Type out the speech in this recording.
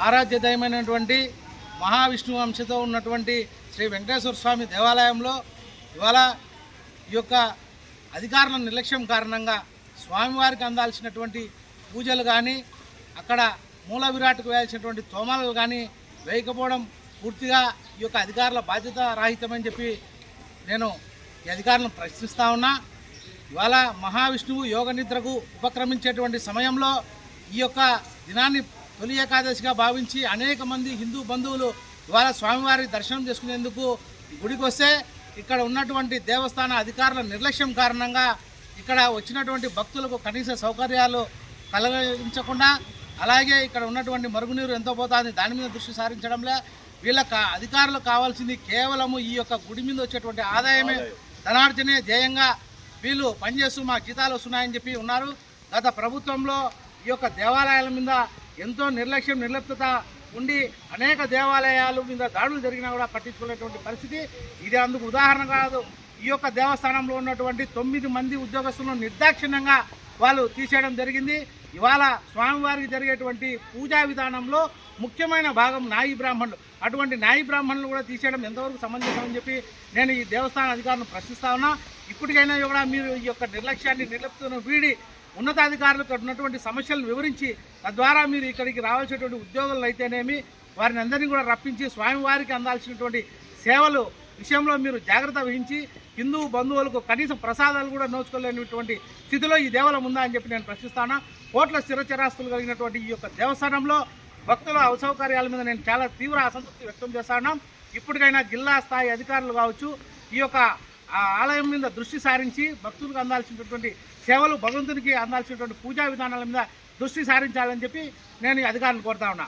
ఆరాధ్య దైవమైనటువంటి మహావిష్ణువు అంశతో ఉన్నటువంటి శ్రీ వెంకటేశ్వర స్వామి దేవాలయంలో ఇవాళ ఈ యొక్క అధికారుల నిర్లక్ష్యం కారణంగా స్వామివారికి అందాల్సినటువంటి పూజలు కానీ అక్కడ మూల విరాట్కు వేయాల్సినటువంటి తోమాలు కానీ వేయకపోవడం పూర్తిగా ఈ యొక్క అధికారుల బాధ్యత రాహితమని చెప్పి నేను ఈ అధికారులను ప్రశ్నిస్తూ ఉన్నా. ఇవాళ మహావిష్ణువు యోగ నిద్రకు ఉపక్రమించేటువంటి సమయంలో ఈ యొక్క దినాన్ని తొలి ఏకాదశిగా భావించి అనేక మంది హిందూ బంధువులు ఇవాళ స్వామివారి దర్శనం చేసుకునేందుకు గుడికి వస్తే ఇక్కడ ఉన్నటువంటి దేవస్థాన అధికారుల నిర్లక్ష్యం కారణంగా ఇక్కడ వచ్చినటువంటి భక్తులకు కనీస సౌకర్యాలు కలిగించకుండా, అలాగే ఇక్కడ ఉన్నటువంటి మరుగునీరు ఎంతో పోతుంది దాని మీద దృష్టి సారించడంలో వీళ్ళ అధికారులకు కావాల్సింది కేవలము ఈ యొక్క గుడి మీద వచ్చేటువంటి ఆదాయమే ధనార్జనే ధ్యేయంగా వీళ్ళు పనిచేస్తూ మా జీతాలు వస్తున్నాయని చెప్పి ఉన్నారు. గత ప్రభుత్వంలో ఈ యొక్క దేవాలయాల మీద ఎంతో నిర్లక్ష్యత ఉండి అనేక దేవాలయాల మీద దాడులు జరిగినా కూడా పట్టించుకునేటువంటి పరిస్థితి ఇది అందుకు ఉదాహరణ కాదు. ఈ యొక్క దేవస్థానంలో ఉన్నటువంటి 9 మంది ఉద్యోగస్తులను నిర్దాక్షిణ్యంగా వాళ్ళు తీసేయడం జరిగింది. ఇవాళ స్వామివారికి జరిగేటువంటి పూజా విధానంలో ముఖ్యమైన భాగం నాయి బ్రాహ్మణులు, అటువంటి నాయి బ్రాహ్మణులు కూడా తీసేయడం ఎంతవరకు సమంజసం అని చెప్పి నేను ఈ దేవస్థాన అధికారులను ప్రశ్నిస్తా ఉన్నా. ఇప్పటికైనా కూడా మీరు ఈ యొక్క నిర్లక్ష్యాన్ని నిర్లిప్తను వీడి ఉన్నతాధికారులకు ఉన్నటువంటి సమస్యలను వివరించి తద్వారా మీరు ఇక్కడికి రావాల్సినటువంటి ఉద్యోగులు అయితేనేమి వారిని అందరినీ కూడా రప్పించి స్వామివారికి అందాల్సినటువంటి సేవలు విషయంలో మీరు జాగ్రత్త వహించి హిందూ బంధువులకు కనీసం ప్రసాదాలు కూడా నోచుకోలేనటువంటి స్థితిలో ఈ దేవాలయం ఉందా అని చెప్పి నేను ప్రశ్నిస్తాను. కోట్ల స్థిరచరాస్తులు కలిగినటువంటి ఈ యొక్క దేవస్థానంలో భక్తుల అసౌకర్యాల మీద నేను చాలా తీవ్ర అసంతృప్తి వ్యక్తం చేస్తాను. ఇప్పటికైనా జిల్లా స్థాయి అధికారులు కావచ్చు ఈ యొక్క ఆలయం మీద దృష్టి సారించి భక్తులకు అందాల్సినటువంటి సేవలు, భగవంతునికి అందాల్సినటువంటి పూజా విధానాల మీద దృష్టి సారించాలని చెప్పి నేను ఈ అధికారులను కోరుతా ఉన్నా.